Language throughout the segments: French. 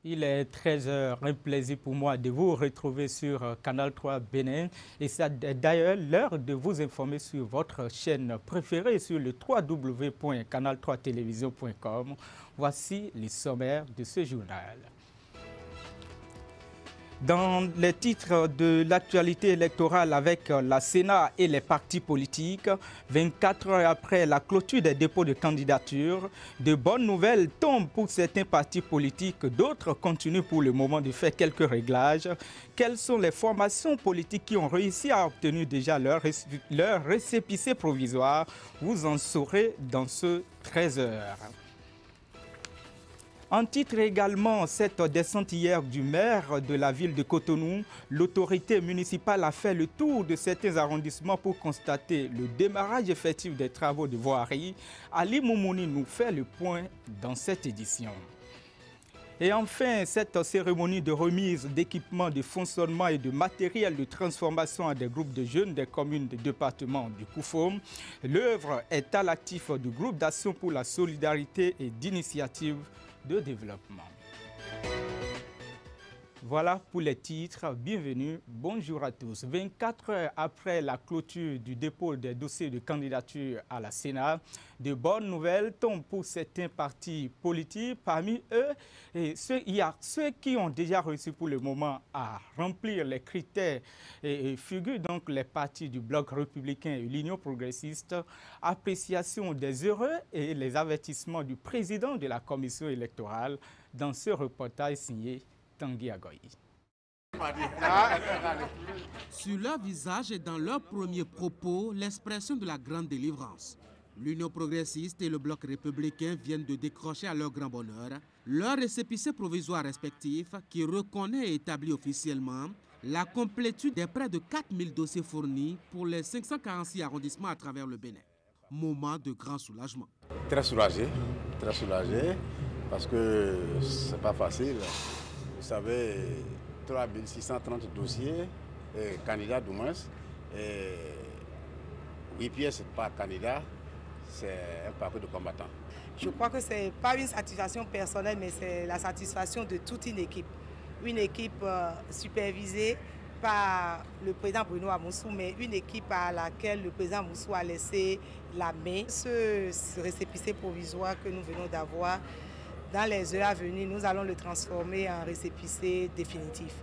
Il est 13 heures, un plaisir pour moi de vous retrouver sur Canal 3 Bénin. Et c'est d'ailleurs l'heure de vous informer sur votre chaîne préférée sur le www.canal3télévision.com. Voici les sommaires de ce journal. Dans les titres de l'actualité électorale avec la Sénat et les partis politiques, 24 heures après la clôture des dépôts de candidature, de bonnes nouvelles tombent pour certains partis politiques, d'autres continuent pour le moment de faire quelques réglages. Quelles sont les formations politiques qui ont réussi à obtenir déjà leur récépissé provisoire? Vous en saurez dans ce 13 heures. En titre également, cette descente hier du maire de la ville de Cotonou, l'autorité municipale a fait le tour de certains arrondissements pour constater le démarrage effectif des travaux de voirie. Ali Moumouni nous fait le point dans cette édition. Et enfin, cette cérémonie de remise d'équipements de fonctionnement et de matériel de transformation à des groupes de jeunes des communes du département du Koufom. L'œuvre est à l'actif du groupe d'action pour la solidarité et d'initiative de développement. Voilà pour les titres. Bienvenue, bonjour à tous. 24 heures après la clôture du dépôt des dossiers de candidature à la Sénat, de bonnes nouvelles tombent pour certains partis politiques. Parmi eux, il y a ceux qui ont déjà réussi pour le moment à remplir les critères et figurent donc les partis du Bloc républicain et l'Union progressiste. Appréciation des heureux et les avertissements du président de la commission électorale dans ce reportage signé Tanguy Agoy. Sur leur visage et dans leurs premiers propos, l'expression de la grande délivrance. L'Union progressiste et le Bloc républicain viennent de décrocher à leur grand bonheur leur récépissé provisoire respectif qui reconnaît et établit officiellement la complétude des près de 4000 dossiers fournis pour les 546 arrondissements à travers le Bénin. Moment de grand soulagement. Très soulagé parce que c'est pas facile. Vous savez, 3630 dossiers, candidats du moins, et 8 pièces par candidat, c'est un parcours de combattant. Je crois que ce n'est pas une satisfaction personnelle, mais c'est la satisfaction de toute une équipe. Une équipe supervisée par le président Bruno Amoussou, mais une équipe à laquelle le président Amoussou a laissé la main. Ce récépissé provisoire que nous venons d'avoir, dans les heures à venir, nous allons le transformer en récépissé définitif.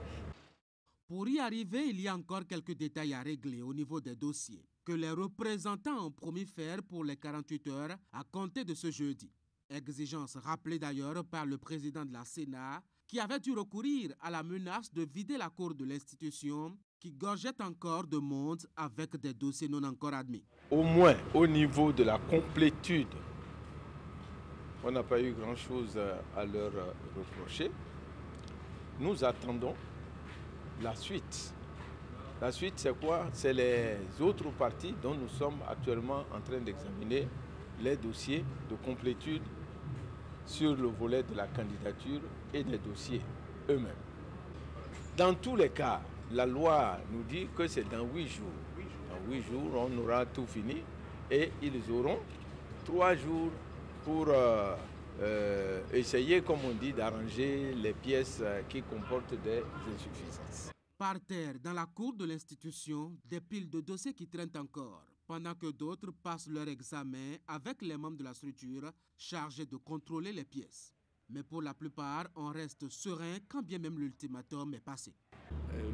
Pour y arriver, il y a encore quelques détails à régler au niveau des dossiers que les représentants ont promis faire pour les 48 heures à compter de ce jeudi. Exigence rappelée d'ailleurs par le président de la Sénat qui avait dû recourir à la menace de vider la cour de l'institution qui gorgeait encore de monde avec des dossiers non encore admis. Au moins au niveau de la complétude, on n'a pas eu grand-chose à leur reprocher. Nous attendons la suite. La suite, c'est quoi? C'est les autres partis dont nous sommes actuellement en train d'examiner les dossiers de complétude sur le volet de la candidature et des dossiers eux-mêmes. Dans tous les cas, la loi nous dit que c'est dans 8 jours. Dans 8 jours, on aura tout fini et ils auront 3 jours pour essayer, comme on dit, d'arranger les pièces qui comportent des insuffisances. Par terre, dans la cour de l'institution, des piles de dossiers qui traînent encore, pendant que d'autres passent leur examen avec les membres de la structure chargés de contrôler les pièces. Mais pour la plupart, on reste serein quand bien même l'ultimatum est passé.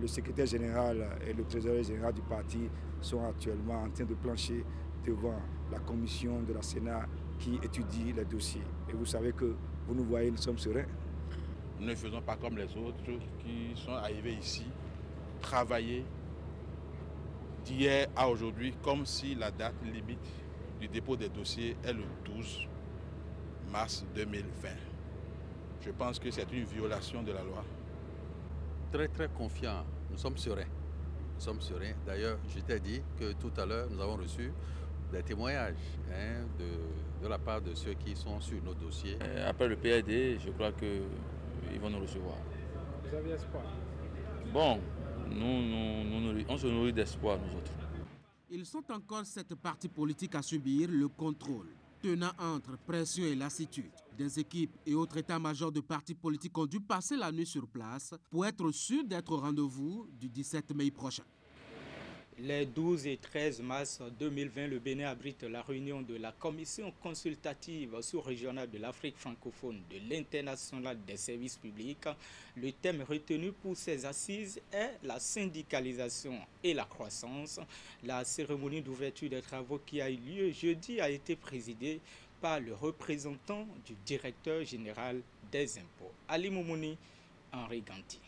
Le secrétaire général et le trésorier général du parti sont actuellement en train de plancher devant la commission de la Sénat qui étudie les dossiers. Et vous savez que, vous nous voyez, nous sommes sereins. Nous ne faisons pas comme les autres qui sont arrivés ici, travailler d'hier à aujourd'hui comme si la date limite du dépôt des dossiers est le 12 mars 2020. Je pense que c'est une violation de la loi. Très confiants, nous sommes sereins. Nous sommes sereins. D'ailleurs, je t'ai dit que tout à l'heure, nous avons reçu des témoignages de la part de ceux qui sont sur nos dossiers. Après le PAD, je crois qu'ils vont nous recevoir. Vous avez espoir? Bon, on se nourrit d'espoir, nous autres. Ils sont encore 7 partis politiques à subir le contrôle, tenant entre pression et lassitude. Des équipes et autres états-majors de partis politiques ont dû passer la nuit sur place pour être sûrs d'être au rendez-vous du 17 mai prochain. Les 12 et 13 mars 2020, le Bénin abrite la réunion de la Commission consultative sous-régionale de l'Afrique francophone de l'Internationale des services publics. Le thème retenu pour ces assises est la syndicalisation et la croissance. La cérémonie d'ouverture des travaux qui a eu lieu jeudi a été présidée par le représentant du directeur général des impôts, Ali Moumouni, Henri Ganti.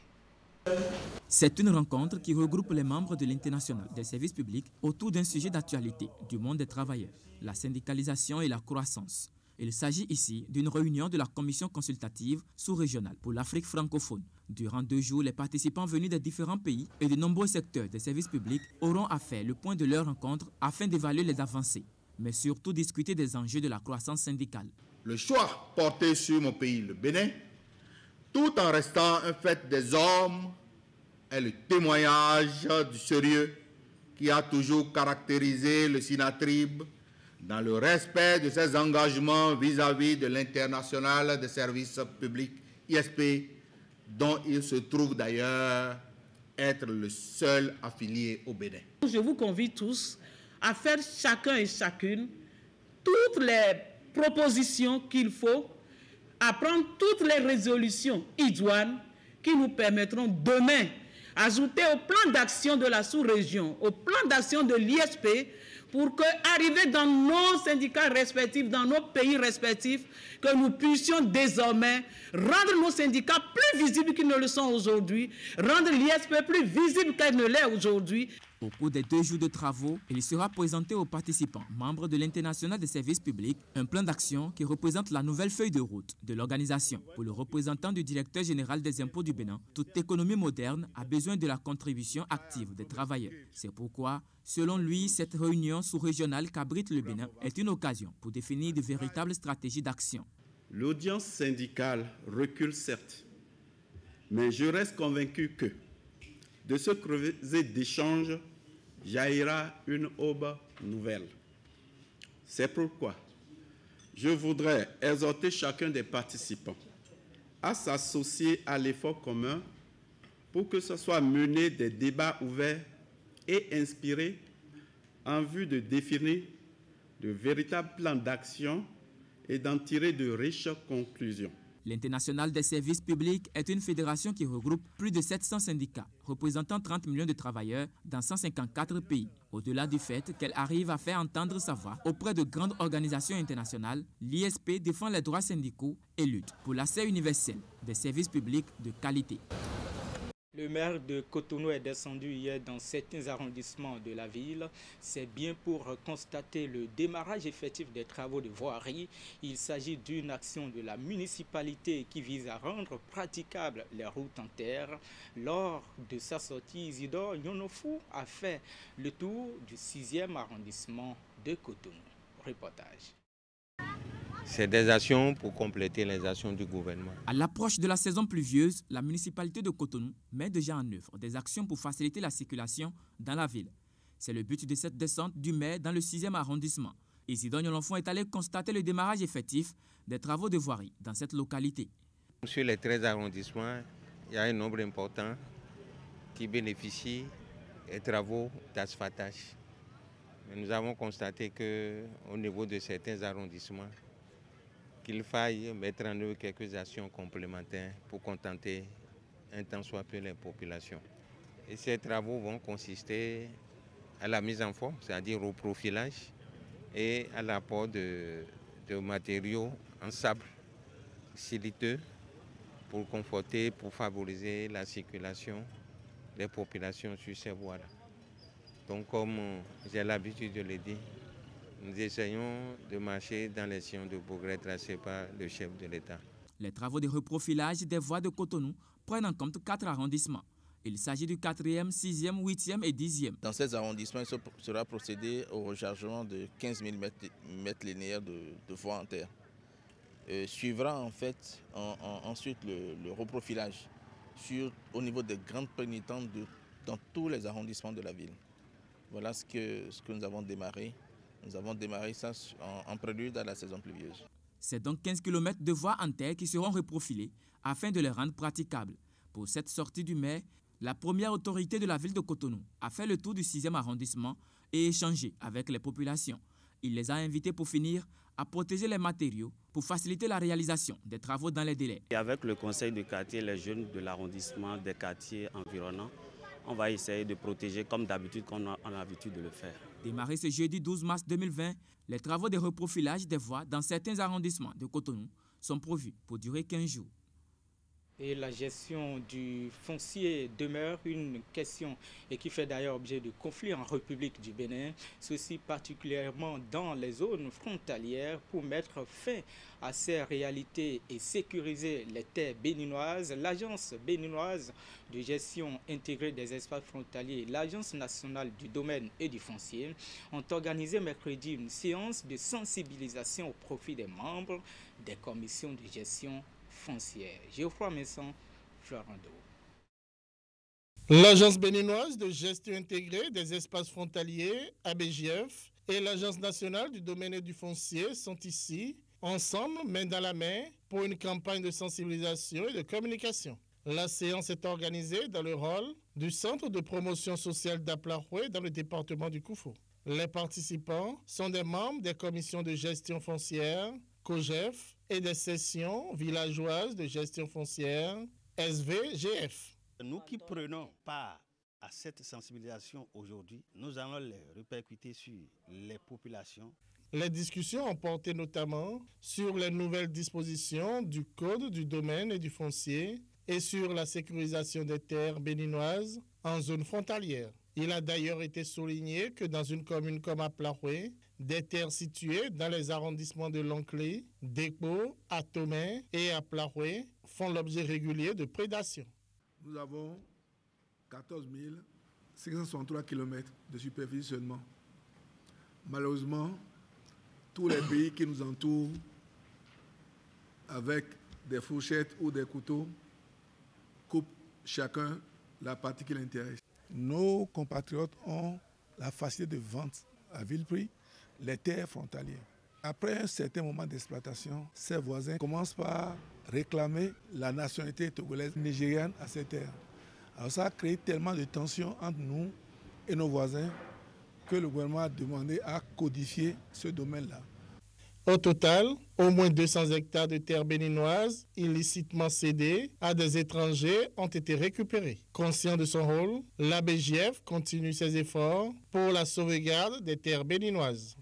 C'est une rencontre qui regroupe les membres de l'Internationale des services publics autour d'un sujet d'actualité du monde des travailleurs, la syndicalisation et la croissance. Il s'agit ici d'une réunion de la Commission consultative sous-régionale pour l'Afrique francophone. Durant 2 jours, les participants venus des différents pays et de nombreux secteurs des services publics auront à faire le point de leur rencontre afin d'évaluer les avancées, mais surtout discuter des enjeux de la croissance syndicale. Le choix porté sur mon pays, le Bénin, tout en restant un fait des hommes, est le témoignage du sérieux qui a toujours caractérisé le SINATRIB dans le respect de ses engagements vis-à-vis de l'Internationale des services publics, ISP, dont il se trouve d'ailleurs être le seul affilié au Bénin. Je vous convie tous à faire chacun et chacune toutes les propositions qu'il faut, à prendre toutes les résolutions idoines qui nous permettront demain ajouter au plan d'action de la sous-région, au plan d'action de l'ISP, pour qu'arriver dans nos syndicats respectifs, dans nos pays respectifs, que nous puissions désormais rendre nos syndicats plus visibles qu'ils ne le sont aujourd'hui, rendre l'ISP plus visible qu'elle ne l'est aujourd'hui. Au cours des 2 jours de travaux, il sera présenté aux participants, membres de l'Internationale des services publics, un plan d'action qui représente la nouvelle feuille de route de l'organisation. Pour le représentant du directeur général des impôts du Bénin, toute économie moderne a besoin de la contribution active des travailleurs. C'est pourquoi, selon lui, cette réunion sous-régionale qu'abrite le Bénin est une occasion pour définir de véritables stratégies d'action. L'audience syndicale recule certes, mais je reste convaincu que de ce creuset d'échanges jaillira une aube nouvelle. C'est pourquoi je voudrais exhorter chacun des participants à s'associer à l'effort commun pour que ce soit mené des débats ouverts et inspirés en vue de définir de véritables plans d'action et d'en tirer de riches conclusions. L'Internationale des services publics est une fédération qui regroupe plus de 700 syndicats, représentant 30 millions de travailleurs dans 154 pays. Au-delà du fait qu'elle arrive à faire entendre sa voix auprès de grandes organisations internationales, l'ISP défend les droits syndicaux et lutte pour l'accès universel des services publics de qualité. Le maire de Cotonou est descendu hier dans certains arrondissements de la ville. C'est bien pour constater le démarrage effectif des travaux de voirie. Il s'agit d'une action de la municipalité qui vise à rendre praticables les routes en terre. Lors de sa sortie, Isidore Nyonofou a fait le tour du 6e arrondissement de Cotonou. Reportage. C'est des actions pour compléter les actions du gouvernement. À l'approche de la saison pluvieuse, la municipalité de Cotonou met déjà en œuvre des actions pour faciliter la circulation dans la ville. C'est le but de cette descente du maire dans le 6e arrondissement. Isidore Nyonofou est allé constater le démarrage effectif des travaux de voirie dans cette localité. Sur les 13 arrondissements, il y a un nombre important qui bénéficie des travaux d'asphaltage. Mais nous avons constaté qu'au niveau de certains arrondissements, qu'il faille mettre en œuvre quelques actions complémentaires pour contenter un tant soit peu les populations. Et ces travaux vont consister à la mise en forme, c'est-à-dire au profilage et à l'apport de matériaux en sable siliteux pour conforter, pour favoriser la circulation des populations sur ces voies-là. Donc comme j'ai l'habitude de le dire, nous essayons de marcher dans les sillons de progrès tracés par le chef de l'État. Les travaux de reprofilage des voies de Cotonou prennent en compte 4 arrondissements. Il s'agit du 4e, 6e, 8e et 10e. Dans ces arrondissements, il sera procédé au rechargement de 15 000 mètres linéaires de voies en terre. Suivra en fait ensuite le reprofilage au niveau des grandes pénitentes dans tous les arrondissements de la ville. Voilà ce que nous avons démarré. Nous avons démarré ça en prélude à la saison pluvieuse. C'est donc 15 km de voies en terre qui seront reprofilées afin de les rendre praticables. Pour cette sortie du maire, la première autorité de la ville de Cotonou a fait le tour du 6e arrondissement et échangé avec les populations. Il les a invités pour finir à protéger les matériaux pour faciliter la réalisation des travaux dans les délais. Et avec le conseil de quartier, les jeunes de l'arrondissement, des quartiers environnants, on va essayer de protéger comme d'habitude qu'on a l'habitude de le faire. Démarré ce jeudi 12 mars 2020, les travaux de reprofilage des voies dans certains arrondissements de Cotonou sont prévus pour durer 15 jours. Et la gestion du foncier demeure une question et qui fait d'ailleurs objet de conflits en République du Bénin, ceci particulièrement dans les zones frontalières pour mettre fin à ces réalités et sécuriser les terres béninoises. L'Agence béninoise de gestion intégrée des espaces frontaliers et l'Agence nationale du domaine et du foncier ont organisé mercredi une séance de sensibilisation au profit des membres des commissions de gestion foncière. Geoffroy Messon, Florando. L'Agence béninoise de gestion intégrée des espaces frontaliers, ABGF, et l'Agence nationale du domaine et du foncier sont ici, ensemble, main dans la main, pour une campagne de sensibilisation et de communication. La séance est organisée dans le hall du Centre de promotion sociale d'Aplaroué dans le département du Koufou. Les participants sont des membres des commissions de gestion foncière, COGEF, et des sessions villageoises de gestion foncière, SVGF. Nous qui prenons part à cette sensibilisation aujourd'hui, nous allons les répercuter sur les populations. Les discussions ont porté notamment sur les nouvelles dispositions du Code du domaine et du foncier et sur la sécurisation des terres béninoises en zone frontalière. Il a d'ailleurs été souligné que dans une commune comme Aplaroué, des terres situées dans les arrondissements de Lonkley, d'Ekpo, Atomé et Aplaroué font l'objet régulier de prédation. Nous avons 14 563 km de superficie seulement. Malheureusement, tous les pays qui nous entourent, avec des fourchettes ou des couteaux, coupent chacun la partie qui l'intéresse. Nos compatriotes ont la facilité de vente à vil prix les terres frontalières. Après un certain moment d'exploitation, ces voisins commencent par réclamer la nationalité togolaise nigériane à ces terres. Alors ça a créé tellement de tensions entre nous et nos voisins que le gouvernement a demandé à codifier ce domaine-là. Au total, au moins 200 hectares de terres béninoises illicitement cédées à des étrangers ont été récupérés. Conscient de son rôle, l'ABGF continue ses efforts pour la sauvegarde des terres béninoises.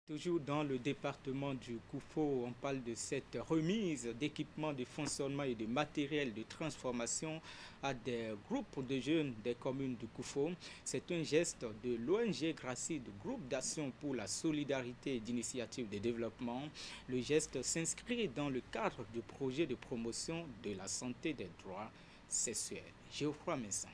Toujours dans le département du Koufou, on parle de cette remise d'équipements de fonctionnement et de matériel de transformation à des groupes de jeunes des communes du Koufou. C'est un geste de l'ONG Gracie, du groupe d'action pour la solidarité et d'initiative de développement. Le geste s'inscrit dans le cadre du projet de promotion de la santé des droits sexuels. Geoffroy Messon.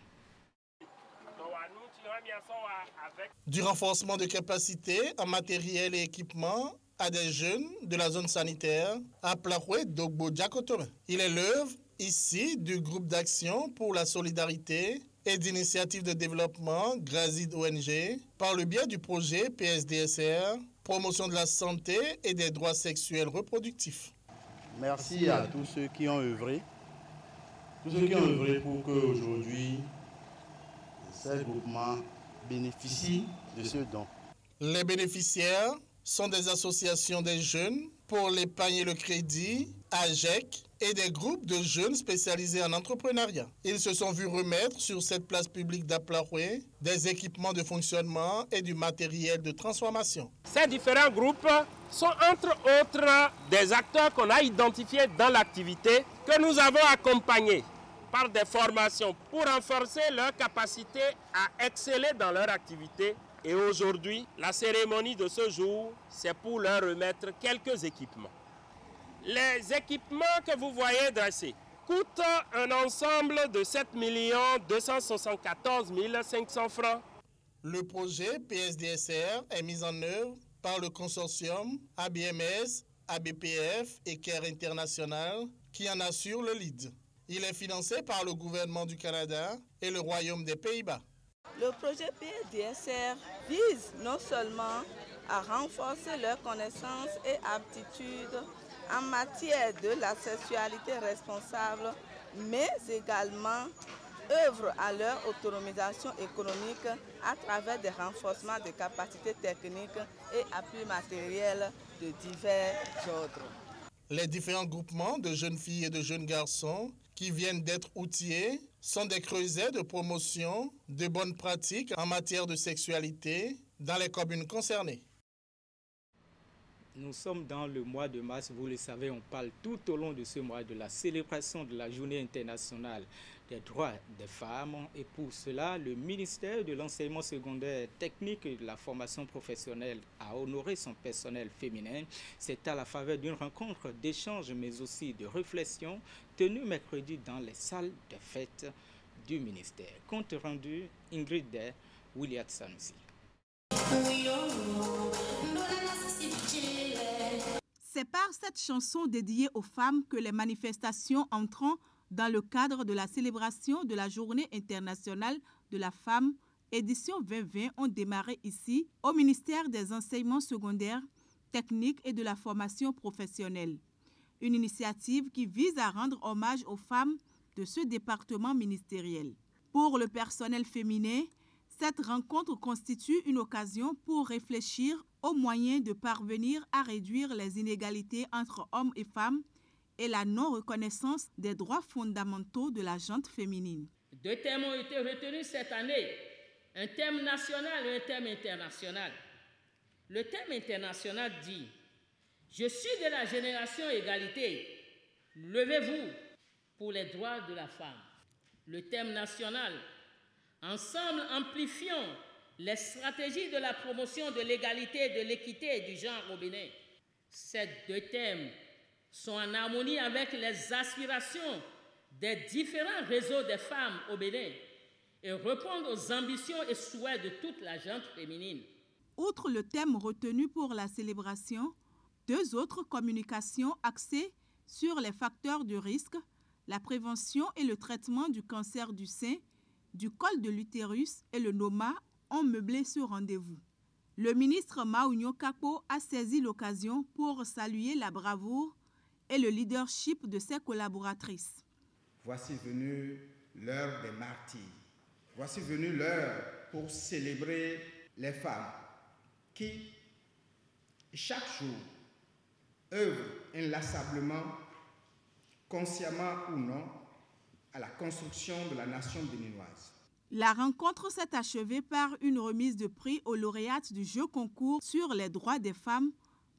Du renforcement de capacité en matériel et équipement à des jeunes de la zone sanitaire à Plaroué Dogbo Diakotome. Il est l'œuvre ici du groupe d'action pour la solidarité et d'initiative de développement Grazid ONG par le biais du projet PSDSR, promotion de la santé et des droits sexuels reproductifs. Merci à tous ceux qui ont œuvré, pour qu'aujourd'hui ces groupements bénéficient de ce don. Les bénéficiaires sont des associations des jeunes pour l'épargne et le crédit, AGEC, et des groupes de jeunes spécialisés en entrepreneuriat. Ils se sont vus remettre sur cette place publique d'Aplaroué des équipements de fonctionnement et du matériel de transformation. Ces différents groupes sont entre autres des acteurs qu'on a identifiés dans l'activité que nous avons accompagnés par des formations pour renforcer leur capacité à exceller dans leur activité. Et aujourd'hui, la cérémonie de ce jour, c'est pour leur remettre quelques équipements. Les équipements que vous voyez dressés coûtent un ensemble de 7 274 500 francs. Le projet PSDSR est mis en œuvre par le consortium ABMS, ABPF et CARE International qui en assure le lead. Il est financé par le gouvernement du Canada et le Royaume des Pays-Bas. Le projet PSDSR vise non seulement à renforcer leurs connaissances et aptitudes en matière de la sexualité responsable, mais également œuvrent à leur autonomisation économique à travers des renforcements de capacités techniques et appuis matériels de divers ordres. Les différents groupements de jeunes filles et de jeunes garçons qui viennent d'être outillés sont des creusets de promotion de bonnes pratiques en matière de sexualité dans les communes concernées. Nous sommes dans le mois de mars, vous le savez, on parle tout au long de ce mois de la célébration de la Journée internationale des droits des femmes. Et pour cela, le ministère de l'Enseignement secondaire technique et de la formation professionnelle a honoré son personnel féminin. C'est à la faveur d'une rencontre d'échange, mais aussi de réflexion, tenue mercredi dans les salles de fête du ministère. Compte rendu, Ingrid Der, William Sanusi. C'est par cette chanson dédiée aux femmes que les manifestations entrant dans le cadre de la célébration de la Journée internationale de la femme, édition 2020, ont démarré ici au ministère des Enseignements secondaires, techniques et de la formation professionnelle. Une initiative qui vise à rendre hommage aux femmes de ce département ministériel. Pour le personnel féminin, cette rencontre constitue une occasion pour réfléchir aux moyens de parvenir à réduire les inégalités entre hommes et femmes et la non-reconnaissance des droits fondamentaux de la gente féminine. 2 thèmes ont été retenus cette année, un thème national et un thème international. Le thème international dit « Je suis de la génération égalité, levez-vous pour les droits de la femme ». Le thème national « Ensemble, amplifions les stratégies de la promotion de l'égalité, de l'équité et du genre au Bénin ». Ces 2 thèmes sont en harmonie avec les aspirations des différents réseaux des femmes au Bénin et répondent aux ambitions et souhaits de toute la gente féminine. Outre le thème retenu pour la célébration, 2 autres communications axées sur les facteurs de risque, la prévention et le traitement du cancer du sein, du col de l'utérus et le NOMA ont meublé ce rendez-vous. Le ministre Maounio Kakpo a saisi l'occasion pour saluer la bravoure et le leadership de ses collaboratrices. Voici venue l'heure des martyrs. Voici venue l'heure pour célébrer les femmes qui, chaque jour, œuvrent inlassablement, consciemment ou non, à la construction de la nation béninoise. La rencontre s'est achevée par une remise de prix aux lauréates du jeu concours sur les droits des femmes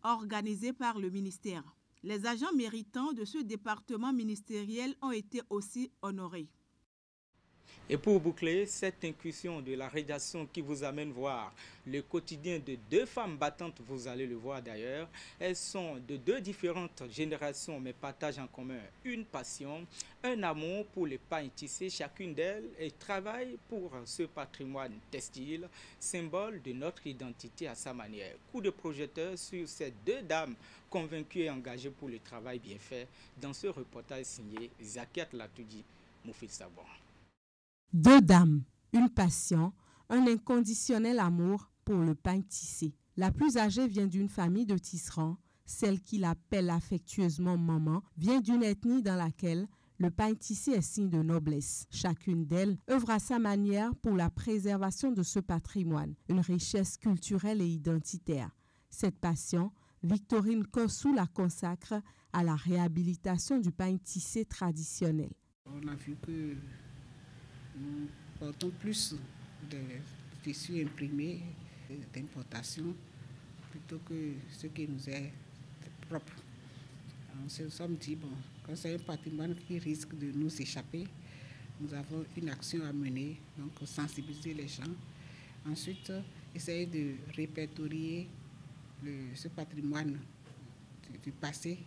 organisé par le ministère. Les agents méritants de ce département ministériel ont été aussi honorés. Et pour boucler cette incursion de la rédaction qui vous amène voir le quotidien de 2 femmes battantes, vous allez le voir d'ailleurs, elles sont de 2 différentes générations mais partagent en commun une passion, un amour pour les pains tissés, chacune d'elles, et travaille pour ce patrimoine textile, symbole de notre identité à sa manière. Coup de projecteur sur ces 2 dames convaincues et engagées pour le travail bien fait dans ce reportage signé Zakiat Latoudi, Moufil Sabon. 2 dames, une passion, un inconditionnel amour pour le pain tissé. La plus âgée vient d'une famille de tisserands. Celle qui l'appelle affectueusement maman vient d'une ethnie dans laquelle le pain tissé est signe de noblesse. Chacune d'elles œuvre à sa manière pour la préservation de ce patrimoine, une richesse culturelle et identitaire. Cette passion, Victorine Kossou la consacre à la réhabilitation du pain tissé traditionnel. On a vu que nous portons plus de tissus imprimés d'importation plutôt que ce qui nous est propre. On se sommes dit, bon, quand c'est un patrimoine qui risque de nous échapper, nous avons une action à mener, donc sensibiliser les gens. Ensuite, essayer de répertorier ce patrimoine du passé.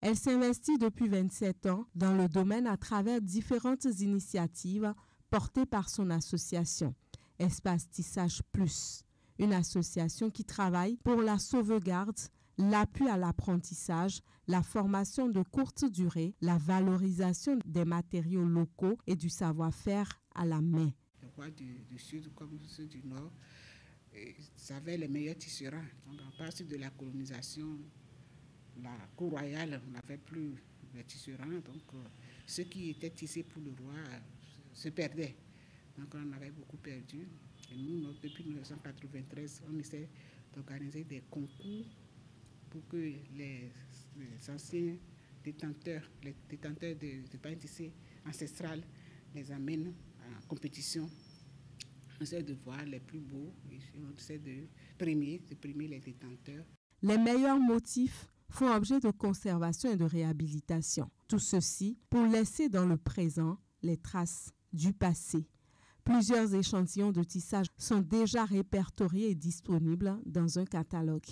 Elle s'investit depuis 27 ans dans le domaine à travers différentes initiatives portée par son association, Espace Tissage Plus, une association qui travaille pour la sauvegarde, l'appui à l'apprentissage, la formation de courte durée, la valorisation des matériaux locaux et du savoir-faire à la main. Les rois du Sud comme ceux du Nord ils avaient les meilleurs tisserands. Donc, à partir de la colonisation, la cour royale n'avait plus les tisserands. Donc, ceux qui étaient tissés pour le roi se perdaient. Donc, on avait beaucoup perdu. Et nous, depuis 1993, on essaie d'organiser des concours pour que les anciens détenteurs de pain tissé ancestral les amènent en compétition. On essaie de voir les plus beaux et on essaie de primer les détenteurs. Les meilleurs motifs font objet de conservation et de réhabilitation. Tout ceci pour laisser dans le présent les traces du passé. Plusieurs échantillons de tissage sont déjà répertoriés et disponibles dans un catalogue.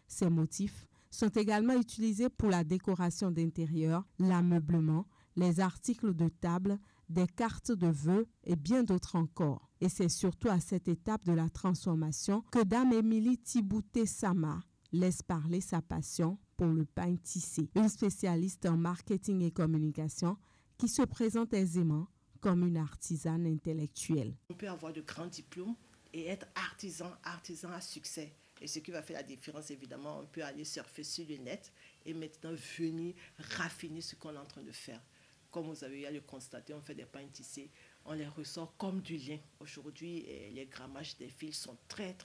Ces motifs sont également utilisés pour la décoration d'intérieur, l'ameublement, les articles de table, des cartes de vœux et bien d'autres encore. Et c'est surtout à cette étape de la transformation que Dame Émilie Thibouté-Sama laisse parler sa passion pour le pain tissé. Une spécialiste en marketing et communication qui se présente aisément comme une artisane intellectuelle. On peut avoir de grands diplômes et être artisan à succès. Et ce qui va faire la différence, évidemment, on peut aller surfer sur le net et maintenant venir raffiner ce qu'on est en train de faire. Comme vous avez eu à le constater, on fait des pains tissés, on les ressort comme du lin. Aujourd'hui, les grammages des fils sont très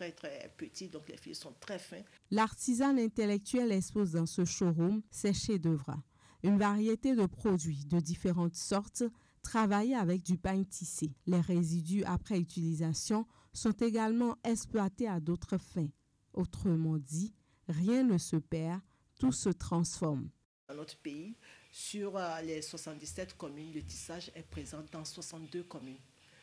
petits, donc les fils sont très fins. L'artisane intellectuelle expose dans ce showroom ses chefs-d'œuvre, une variété de produits de différentes sortes, travaillés avec du pain tissé. Les résidus après utilisation sont également exploités à d'autres fins. Autrement dit, rien ne se perd, tout se transforme. Dans notre pays, sur les 77 communes, le tissage est présent dans 62 communes.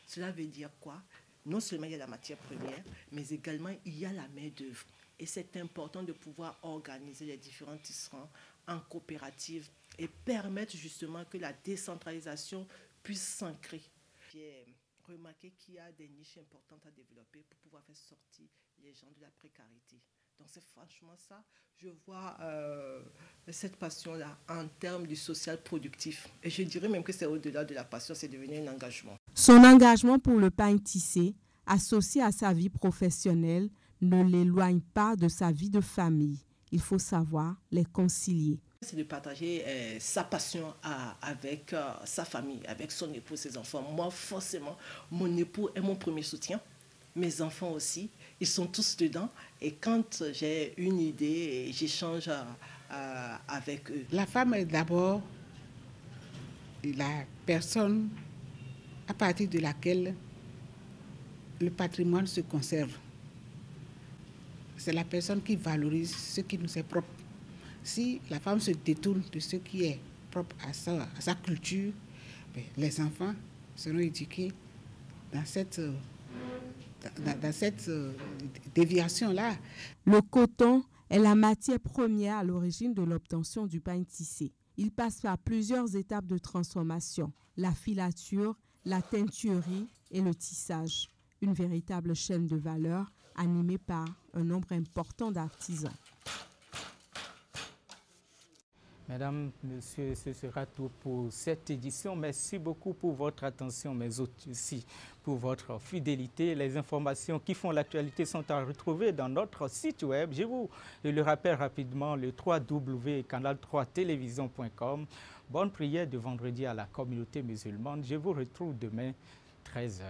Cela veut dire quoi? Non seulement il y a la matière première, mais également il y a la main-d'œuvre. Et c'est important de pouvoir organiser les différents tisserands en coopérative et permettre justement que la décentralisation puisse s'ancrer. J'ai remarqué qu'il y a des niches importantes à développer pour pouvoir faire sortir les gens de la précarité. Donc c'est franchement ça, je vois cette passion-là en termes du social productif. Et je dirais même que c'est au-delà de la passion, c'est devenu un engagement. Son engagement pour le pain tissé, associé à sa vie professionnelle, ne l'éloigne pas de sa vie de famille. Il faut savoir les concilier. C'est de partager sa passion avec sa famille, avec son époux, ses enfants. Moi, forcément, mon époux est mon premier soutien. Mes enfants aussi, ils sont tous dedans. Et quand j'ai une idée, j'échange avec eux. La femme est d'abord la personne à partir de laquelle le patrimoine se conserve. C'est la personne qui valorise ce qui nous est propre. Si la femme se détourne de ce qui est propre à sa culture, les enfants seront éduqués dans cette déviation-là. Le coton est la matière première à l'origine de l'obtention du pain tissé. Il passe par plusieurs étapes de transformation, la filature, la teinturerie et le tissage. Une véritable chaîne de valeur animée par un nombre important d'artisans. Mesdames, Messieurs, ce sera tout pour cette édition. Merci beaucoup pour votre attention, mais aussi pour votre fidélité. Les informations qui font l'actualité sont à retrouver dans notre site web. Je vous le rappelle rapidement, le www.canal3television.com. Bonne prière de vendredi à la communauté musulmane. Je vous retrouve demain, 13h.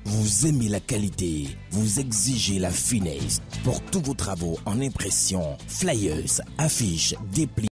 Vous aimez la qualité, vous exigez la finesse. Pour tous vos travaux en impression, flyers, affiches, dépliants.